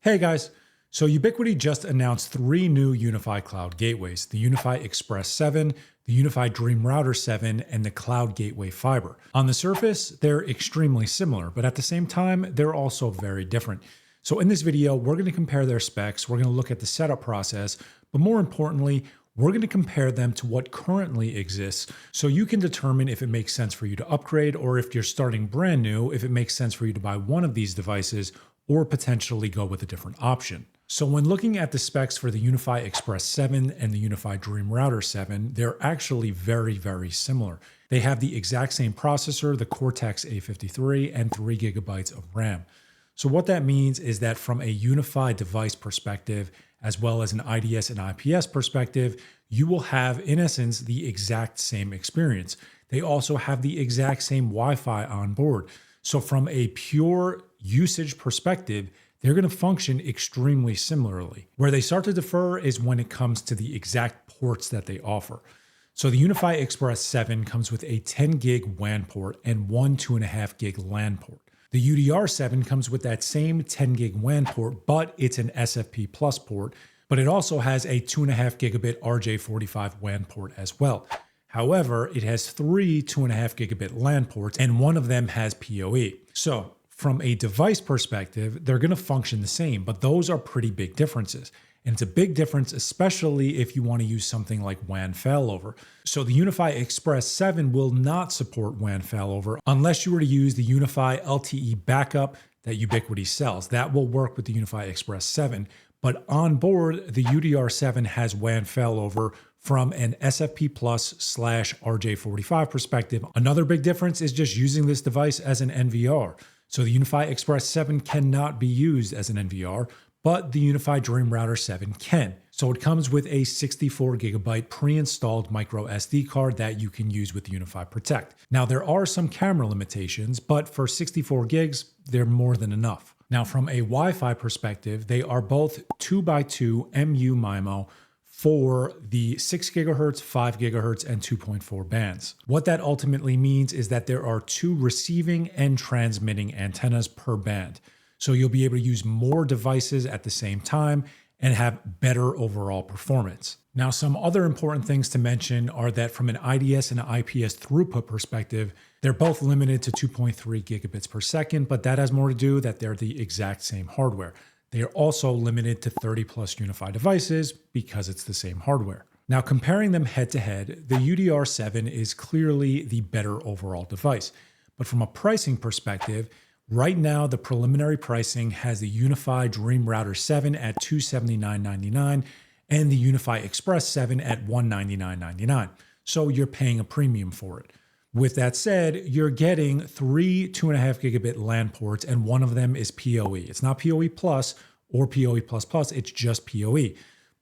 Hey guys, so Ubiquiti just announced 3 new UniFi Cloud Gateways, the UniFi Express 7, the UniFi Dream Router 7, and the Cloud Gateway Fiber. On the surface, they're extremely similar, but at the same time, they're also very different. So in this video, we're going to compare their specs, we're going to look at the setup process, but more importantly, we're going to compare them to what currently exists so you can determine if it makes sense for you to upgrade, or if you're starting brand new, if it makes sense for you to buy one of these devices or potentially go with a different option. So when looking at the specs for the UniFi Express 7 and the UniFi Dream Router 7, they're actually very, very similar. They have the exact same processor, the Cortex-A53, and 3 GB of RAM. So what that means is that from a UniFi device perspective, as well as an IDS and IPS perspective, you will have, in essence, the exact same experience. They also have the exact same Wi-Fi on board. So from a pure usage perspective, they're going to function extremely similarly. Where they start to differ is when it comes to the exact ports that they offer. So the UniFi Express 7 comes with a 10 gig WAN port and one 2.5 gig LAN port. The UDR7 comes with that same 10 gig WAN port, but it's an SFP Plus port, but it also has a 2.5 gigabit RJ45 WAN port as well. However, it has 3 2.5 gigabit LAN ports, and one of them has PoE. So from a device perspective, they're going to function the same, but those are pretty big differences. And it's a big difference, especially if you want to use something like WAN failover. So the UniFi Express 7 will not support WAN failover unless you were to use the UniFi LTE backup that Ubiquiti sells. That will work with the UniFi Express 7. But on board, the UDR7 has WAN failover from an SFP Plus / RJ45 perspective. Another big difference is just using this device as an NVR. So the UniFi Express 7 cannot be used as an NVR, but the UniFi Dream Router 7 can. So it comes with a 64 gigabyte pre-installed micro SD card that you can use with the UniFi Protect. Now there are some camera limitations, but for 64 gigs, they're more than enough. Now from a Wi-Fi perspective, they are both 2x2 MU MIMO for the 6 gigahertz, 5 gigahertz, and 2.4 bands. What that ultimately means is that there are 2 receiving and transmitting antennas per band. So you'll be able to use more devices at the same time and have better overall performance. Now, some other important things to mention are that from an IDS and an IPS throughput perspective, they're both limited to 2.3 gigabits per second, but that has more to do that they're the exact same hardware. They are also limited to 30 plus UniFi devices because it's the same hardware. Now, comparing them head to head, the UDR7 is clearly the better overall device. But from a pricing perspective, right now, the preliminary pricing has the UniFi Dream Router 7 at $279.99 and the UniFi Express 7 at $199.99. So you're paying a premium for it. With that said, you're getting 3 2.5 gigabit LAN ports, and one of them is PoE. It's not PoE Plus or PoE++, it's just PoE.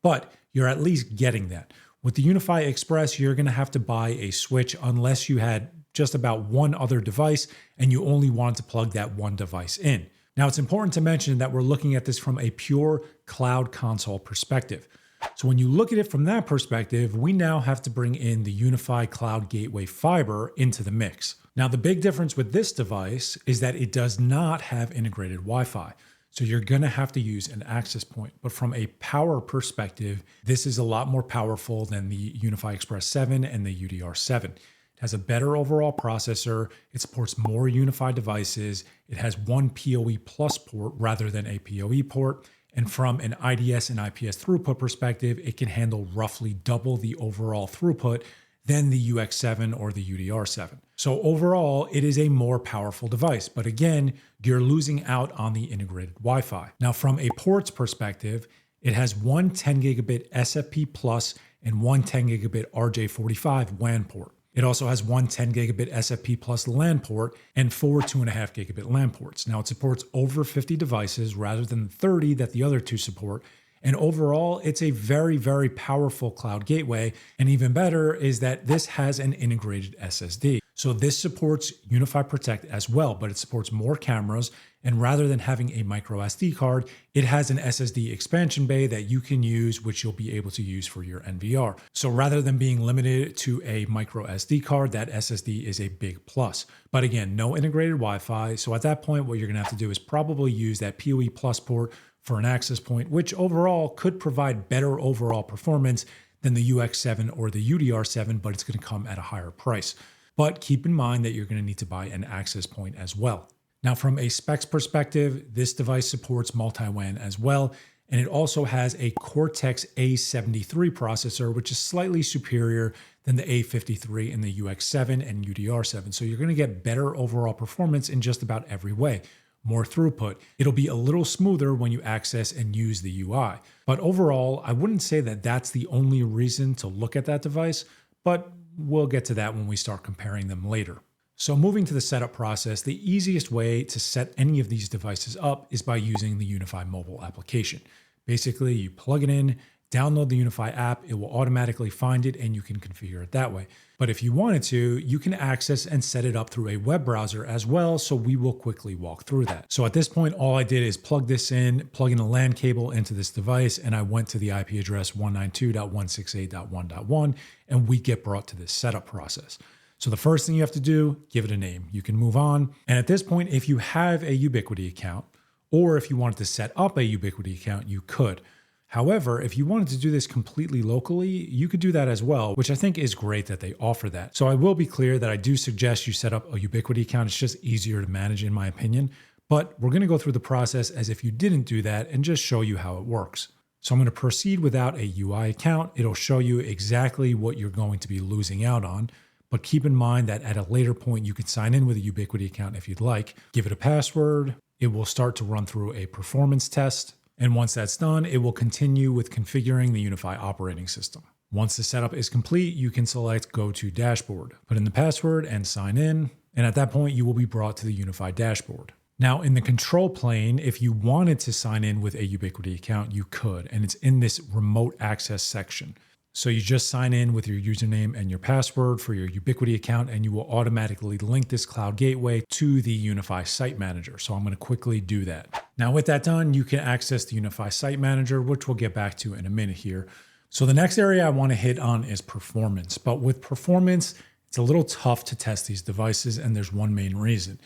But you're at least getting that. With the UniFi Express, you're going to have to buy a switch unless you had just about one other device and you only wanted to plug that one device in. Now, it's important to mention that we're looking at this from a pure cloud console perspective. So when you look at it from that perspective, we now have to bring in the UniFi Cloud Gateway Fiber into the mix. Now, the big difference with this device is that it does not have integrated Wi-Fi. So you're going to have to use an access point. But from a power perspective, this is a lot more powerful than the UniFi Express 7 and the UDR7. It has a better overall processor. It supports more UniFi devices. It has one PoE Plus port rather than a PoE port. And from an IDS and IPS throughput perspective, it can handle roughly double the overall throughput than the UX7 or the UDR7. So overall, it is a more powerful device. But again, you're losing out on the integrated Wi-Fi. Now, from a ports perspective, it has one 10 gigabit SFP Plus and one 10 gigabit RJ45 WAN port. It also has one 10 gigabit SFP Plus LAN port and 4 2.5 gigabit LAN ports. Now, it supports over 50 devices rather than 30 that the other two support. And overall, it's a very, very powerful cloud gateway. And even better is that this has an integrated SSD. So this supports UniFi Protect as well, but it supports more cameras. And rather than having a micro SD card, it has an SSD expansion bay that you can use, which you'll be able to use for your NVR. So rather than being limited to a micro SD card, that SSD is a big plus. But again, no integrated Wi-Fi. So at that point, what you're going to have to do is probably use that PoE Plus port for an access point, which overall could provide better overall performance than the UX7 or the UDR7, but it's going to come at a higher price. But keep in mind that you're going to need to buy an access point as well. Now, from a specs perspective, this device supports multi-WAN as well, and it also has a Cortex A73 processor, which is slightly superior than the A53 in the UX7 and UDR7. So you're going to get better overall performance in just about every way. More throughput. It'll be a little smoother when you access and use the UI. But overall, I wouldn't say that that's the only reason to look at that device, but we'll get to that when we start comparing them later. So moving to the setup process, the easiest way to set any of these devices up is by using the UniFi mobile application. Basically, you plug it in, download the UniFi app, it will automatically find it and you can configure it that way. But if you wanted to, you can access and set it up through a web browser as well, so we will quickly walk through that. So at this point, all I did is plug this in, plug in a LAN cable into this device, and I went to the IP address 192.168.1.1, and we get brought to this setup process. So the first thing you have to do, give it a name. You can move on. And at this point, if you have a Ubiquiti account, or if you wanted to set up a Ubiquiti account, you could. However, if you wanted to do this completely locally, you could do that as well, which I think is great that they offer that. So I will be clear that I do suggest you set up a Ubiquiti account. It's just easier to manage in my opinion. But we're going to go through the process as if you didn't do that and just show you how it works. So I'm going to proceed without a UI account. It'll show you exactly what you're going to be losing out on. But keep in mind that at a later point, you can sign in with a Ubiquiti account if you'd like. Give it a password. It will start to run through a performance test. And once that's done, it will continue with configuring the UniFi operating system. Once the setup is complete, you can select Go to Dashboard. Put in the password and sign in. And at that point, you will be brought to the UniFi dashboard. Now, in the control plane, if you wanted to sign in with a Ubiquiti account, you could. And it's in this remote access section. So you just sign in with your username and your password for your Ubiquiti account, and you will automatically link this cloud gateway to the UniFi Site Manager. So I'm going to quickly do that. Now with that done, you can access the UniFi Site Manager, which we'll get back to in a minute here. So the next area I want to hit on is performance. But with performance, it's a little tough to test these devices, and there's one main reason.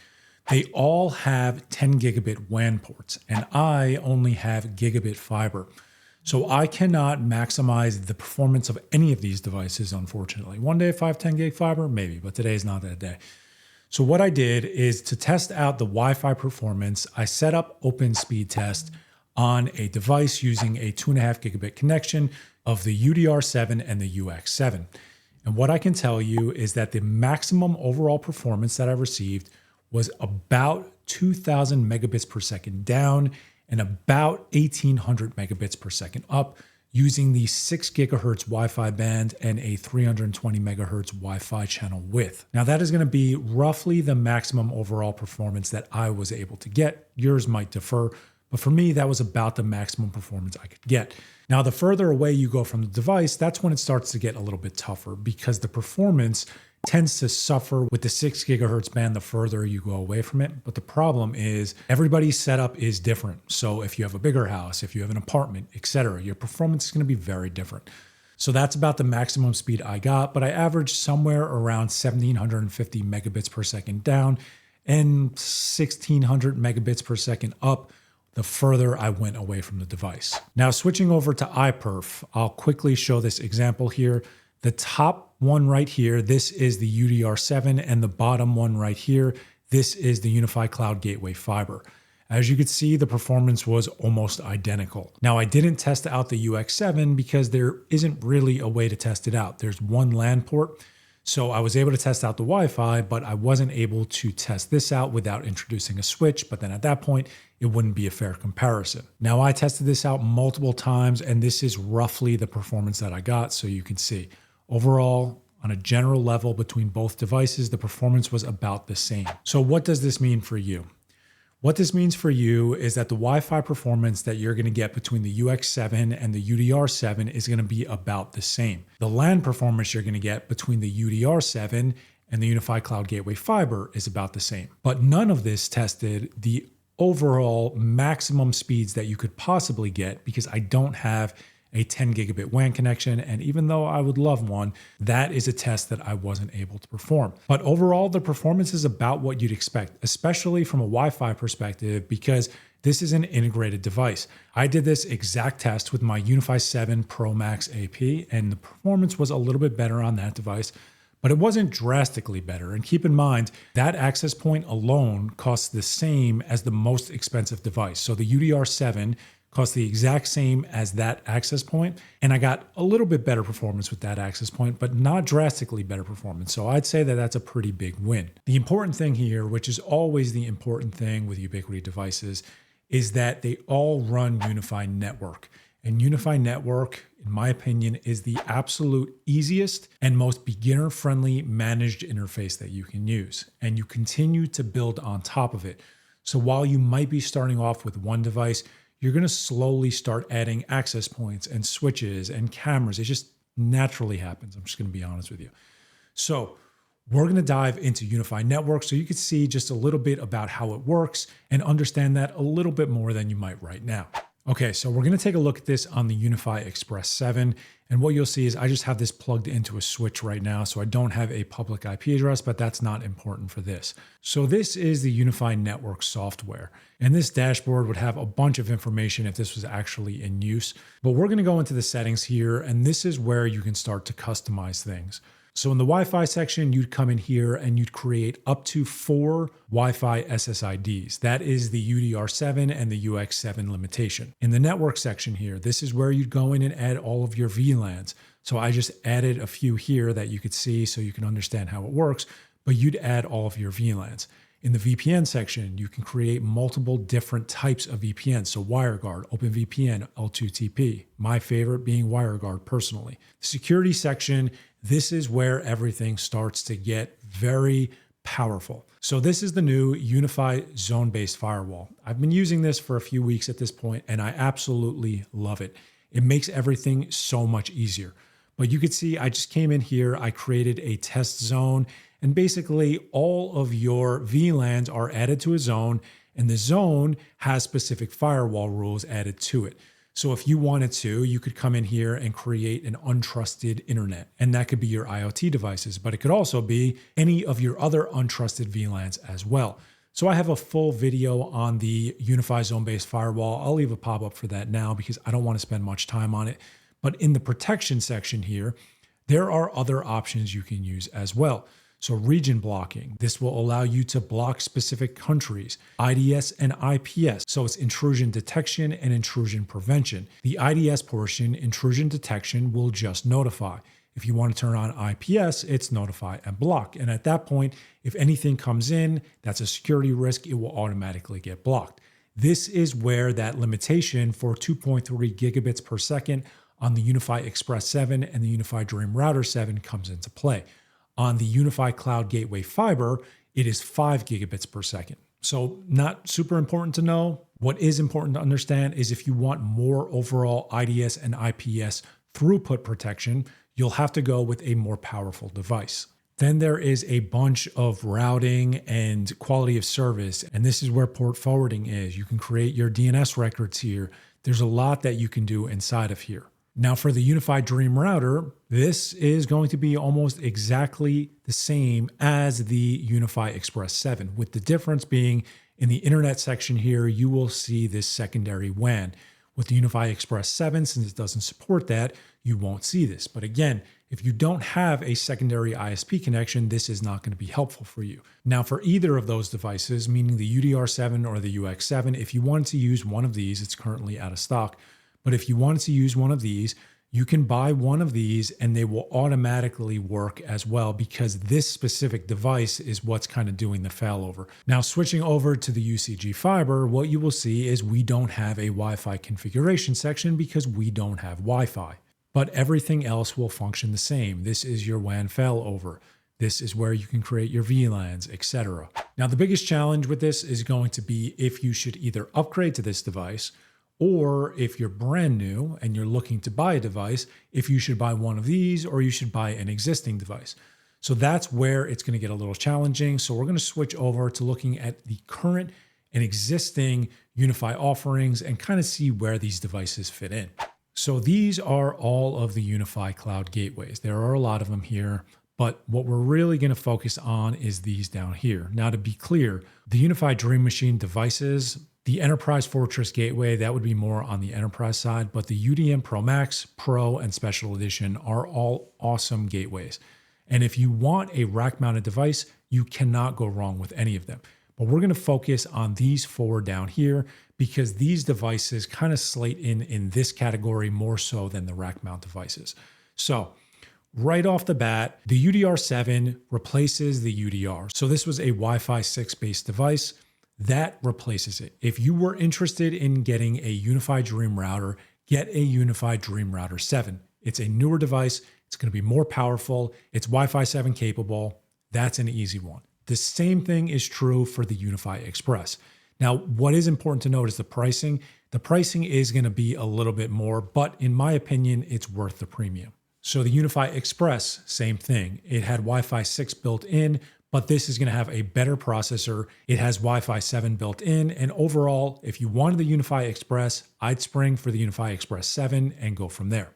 They all have 10 gigabit WAN ports, and I only have gigabit fiber. So I cannot maximize the performance of any of these devices, unfortunately. One day, 510 gig fiber, maybe, but today is not that day. So what I did is to test out the Wi-Fi performance, I set up open speed test on a device using a 2.5 gigabit connection of the UDR7 and the UX7. And what I can tell you is that the maximum overall performance that I received was about 2,000 megabits per second down and about 1,800 megabits per second up using the 6 gigahertz Wi-Fi band and a 320 megahertz Wi-Fi channel width. Now that is going to be roughly the maximum overall performance that I was able to get. Yours might differ, but for me, that was about the maximum performance I could get. Now, the further away you go from the device, that's when it starts to get a little bit tougher because the performance tends to suffer with the 6 gigahertz band the further you go away from it. But the problem is everybody's setup is different. So if you have a bigger house, if you have an apartment, etc., your performance is going to be very different. So that's about the maximum speed I got, but I averaged somewhere around 1,750 megabits per second down and 1,600 megabits per second up the further I went away from the device. Now switching over to iPerf, I'll quickly show this example here. The top one right here, this is the UDR7, and the bottom one right here, this is the UniFi Cloud Gateway Fiber. As you can see, the performance was almost identical. Now, I didn't test out the UX7 because there isn't really a way to test it out. There's one LAN port, so I was able to test out the Wi-Fi, but I wasn't able to test this out without introducing a switch, but then at that point, it wouldn't be a fair comparison. Now, I tested this out multiple times, and this is roughly the performance that I got, so you can see. Overall, on a general level between both devices, the performance was about the same. So what does this mean for you? What this means for you is that the Wi-Fi performance that you're going to get between the UX7 and the UDR7 is going to be about the same. The LAN performance you're going to get between the UDR7 and the UniFi Cloud Gateway Fiber is about the same. But none of this tested the overall maximum speeds that you could possibly get because I don't have a 10 gigabit WAN connection. And even though I would love one, that is a test that I wasn't able to perform. But overall, the performance is about what you'd expect, especially from a Wi-Fi perspective, because This is an integrated device. I did this exact test with my UniFi 7 Pro Max AP, and the performance was a little bit better on that device, but it wasn't drastically better. And keep in mind, that access point alone costs the same as the most expensive device. So the UDR7 costs the exact same as that access point, and I got a little bit better performance with that access point, but not drastically better performance. So I'd say that that's a pretty big win. The important thing here, which is always the important thing with Ubiquiti devices, is that they all run UniFi Network. And UniFi Network, in my opinion, is the absolute easiest and most beginner-friendly managed interface that you can use. And you continue to build on top of it. So while you might be starting off with one device, you're going to slowly start adding access points and switches and cameras. It just naturally happens. I'm just going to be honest with you. So we're going to dive into UniFi Network so you can see just a little bit about how it works and understand that a little bit more than you might right now. Okay, so we're going to take a look at this on the UniFi Express 7. And what you'll see is I just have this plugged into a switch right now, so I don't have a public IP address, but that's not important for this. So this is the UniFi Network software. And this dashboard would have a bunch of information if this was actually in use. But we're going to go into the settings here, and this is where you can start to customize things. So in the Wi-Fi section, you'd come in here and you'd create up to 4 Wi-Fi SSIDs. That is the UDR7 and the UX7 limitation. In the network section here, this is where you'd go in and add all of your VLANs. So I just added a few here that you could see so you can understand how it works, but you'd add all of your VLANs. In the VPN section, you can create multiple different types of VPNs. So WireGuard, OpenVPN, L2TP, my favorite being WireGuard personally. The security section, this is where everything starts to get very powerful. So this is the new UniFi zone-based firewall. I've been using this for a few weeks at this point, and I absolutely love it. It makes everything so much easier. But you could see I just came in here, I created a test zone, and basically all of your VLANs are added to a zone, and the zone has specific firewall rules added to it. So if you wanted to, you could come in here and create an untrusted internet, and that could be your IoT devices, but it could also be any of your other untrusted VLANs as well. So I have a full video on the UniFi zone-based firewall. I'll leave a pop-up for that now because I don't want to spend much time on it. But in the protection section here, there are other options you can use as well. So region blocking, this will allow you to block specific countries, IDS and IPS. So it's intrusion detection and intrusion prevention. The IDS portion, intrusion detection, will just notify. If you want to turn on IPS, it's notify and block. And at that point, if anything comes in, that's a security risk, it will automatically get blocked. This is where that limitation for 2.3 gigabits per second on the UniFi Express 7 and the UniFi Dream Router 7 comes into play. On the UniFi Cloud Gateway Fiber, it is 5 gigabits per second. So not super important to know. What is important to understand is if you want more overall IDS and IPS throughput protection, you'll have to go with a more powerful device. Then there is a bunch of routing and quality of service, and this is where port forwarding is. You can create your DNS records here. There's a lot that you can do inside of here. Now for the UniFi Dream Router, this is going to be almost exactly the same as the UniFi Express 7, with the difference being in the internet section here, you will see this secondary WAN. With the UniFi Express 7, since it doesn't support that, you won't see this. But again, if you don't have a secondary ISP connection, this is not going to be helpful for you. Now for either of those devices, meaning the UDR7 or the UX7, if you wanted to use one of these, it's currently out of stock. But if you wanted to use one of these, you can buy one of these and they will automatically work as well because this specific device is what's kind of doing the failover. Now, switching over to the UCG-Fiber, what you will see is we don't have a Wi-Fi configuration section because we don't have Wi-Fi. But everything else will function the same. This is your WAN failover. This is where you can create your VLANs, etc. Now, the biggest challenge with this is going to be if you should either upgrade to this device, or if you're brand new and you're looking to buy a device, if you should buy one of these or you should buy an existing device. So that's where it's going to get a little challenging. So we're going to switch over to looking at the current and existing UniFi offerings and kind of see where these devices fit in. So these are all of the UniFi Cloud Gateways. There are a lot of them here, but what we're really going to focus on is these down here. Now, to be clear, the UniFi Dream Machine devices, The Enterprise Fortress Gateway, that would be more on the enterprise side, but the UDM Pro Max, Pro, and Special Edition are all awesome gateways. And if you want a rack-mounted device, you cannot go wrong with any of them. But we're going to focus on these 4 down here because these devices kind of slate in this category more so than the rack mount devices. So right off the bat, the UDR7 replaces the UDR. So this was a Wi-Fi 6 based device that replaces it. If you were interested in getting a UniFi Dream Router, get a UniFi Dream Router 7. It's a newer device. It's going to be more powerful. It's Wi-Fi 7 capable. That's an easy one. The same thing is true for the UniFi Express. Now, what is important to note is the pricing. The pricing is going to be a little bit more, but in my opinion, it's worth the premium. So the UniFi Express, same thing. It had Wi-Fi 6 built in, but this is going to have a better processor. It has Wi-Fi 7 built in. And overall, if you wanted the UniFi Express, I'd spring for the UniFi Express 7 and go from there.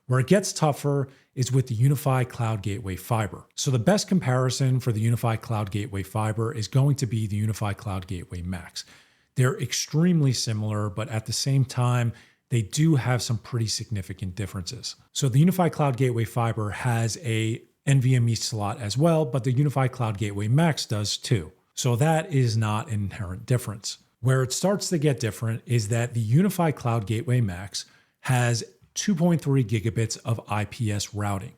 Where it gets tougher is with the UniFi Cloud Gateway Fiber. So the best comparison for the UniFi Cloud Gateway Fiber is going to be the UniFi Cloud Gateway Max. They're extremely similar, but at the same time, they do have some pretty significant differences. So the UniFi Cloud Gateway Fiber has a NVMe slot as well, but the UniFi Cloud Gateway Max does too. So that is not an inherent difference. Where it starts to get different is that the UniFi Cloud Gateway Max has 2.3 gigabits of IPS routing.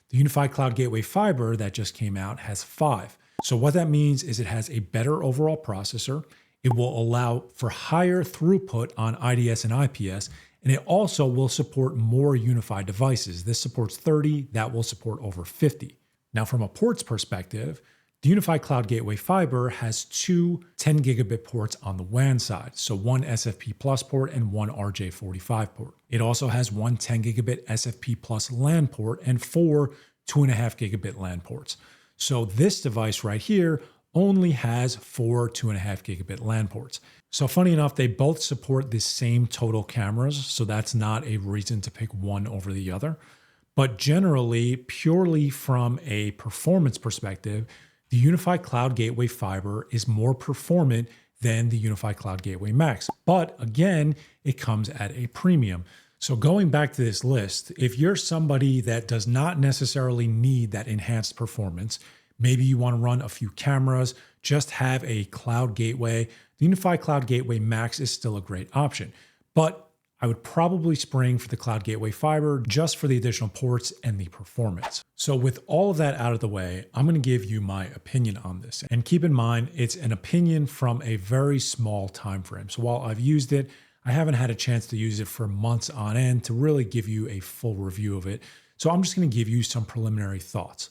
The UniFi Cloud Gateway Fiber that just came out has 5. So what that means is it has a better overall processor. It will allow for higher throughput on IDS and IPS, and it also will support more UniFi devices. This supports 30, that will support over 50. Now, from a ports perspective, the UniFi Cloud Gateway Fiber has 2 10 gigabit ports on the WAN side, so one SFP Plus port and one RJ45 port. It also has one 10 gigabit SFP Plus LAN port and 4 2.5 gigabit LAN ports. So this device right here only has 4 2.5 gigabit LAN ports. So funny enough, they both support the same total cameras, so that's not a reason to pick one over the other. But generally, purely from a performance perspective, the UniFi Cloud Gateway Fiber is more performant than the UniFi Cloud Gateway Max. But again, it comes at a premium. So going back to this list, if you're somebody that does not necessarily need that enhanced performance, maybe you want to run a few cameras, just have a cloud gateway, the UniFi Cloud Gateway Max is still a great option. But I would probably spring for the Cloud Gateway Fiber just for the additional ports and the performance. So with all of that out of the way, I'm going to give you my opinion on this. And keep in mind, it's an opinion from a very small time frame. So while I've used it, I haven't had a chance to use it for months on end to really give you a full review of it. So I'm just going to give you some preliminary thoughts.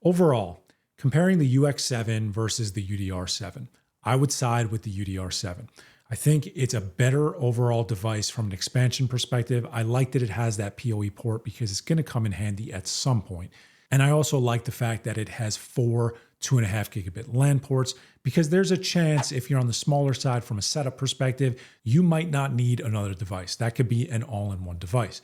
Overall, comparing the UX7 versus the UDR7, I would side with the UDR7. I think it's a better overall device from an expansion perspective. I like that it has that PoE port because it's going to come in handy at some point. And I also like the fact that it has 4 2.5 gigabit LAN ports because there's a chance if you're on the smaller side from a setup perspective, you might not need another device. That could be an all-in-one device.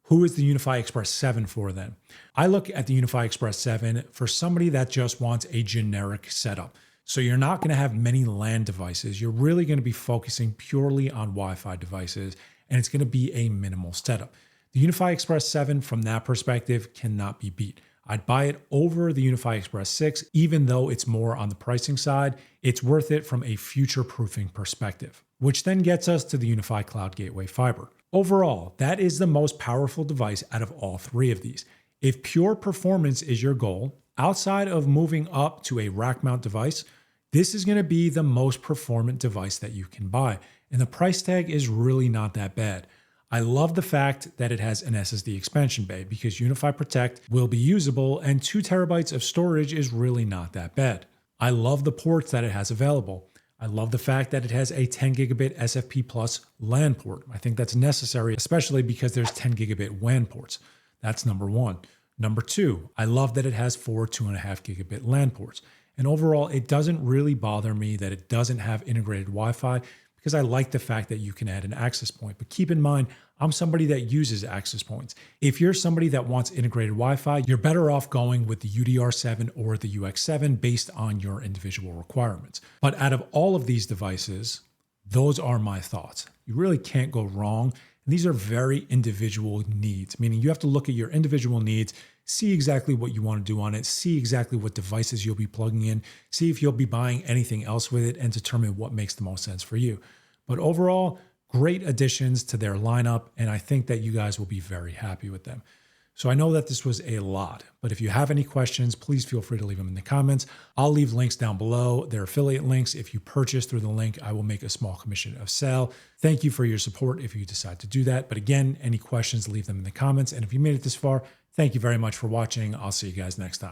Who is the UniFi Express 7 for then? I look at the UniFi Express 7 for somebody that just wants a generic setup. So you're not going to have many LAN devices. You're really going to be focusing purely on Wi-Fi devices, and it's going to be a minimal setup. The UniFi Express 7 from that perspective cannot be beat. I'd buy it over the UniFi Express 6, even though it's more on the pricing side. It's worth it from a future-proofing perspective, which then gets us to the UniFi Cloud Gateway Fiber. Overall, that is the most powerful device out of all 3 of these. If pure performance is your goal, outside of moving up to a rack mount device, this is going to be the most performant device that you can buy. And the price tag is really not that bad. I love the fact that it has an SSD expansion bay because UniFi Protect will be usable and 2 terabytes of storage is really not that bad. I love the ports that it has available. I love the fact that it has a 10 gigabit SFP Plus LAN port. I think that's necessary, especially because there's 10 gigabit WAN ports. That's number 1. Number 2, I love that it has 4 2.5 gigabit LAN ports. And overall, it doesn't really bother me that it doesn't have integrated Wi-Fi because I like the fact that you can add an access point. But keep in mind, I'm somebody that uses access points. If you're somebody that wants integrated Wi-Fi, you're better off going with the UDR7 or the UX7 based on your individual requirements. But out of all of these devices, Those are my thoughts. You really can't go wrong. And these are very individual needs, meaning you have to look at your individual needs, see exactly what you want to do on it, see exactly what devices you'll be plugging in, see if you'll be buying anything else with it, and determine what makes the most sense for you. But overall, great additions to their lineup, and I think that you guys will be very happy with them. So I know that this was a lot, but if you have any questions, please feel free to leave them in the comments. I'll leave links down below. They're affiliate links. If you purchase through the link, I will make a small commission of sale. Thank you for your support if you decide to do that. But again, any questions, leave them in the comments. And if you made it this far, thank you very much for watching. I'll see you guys next time.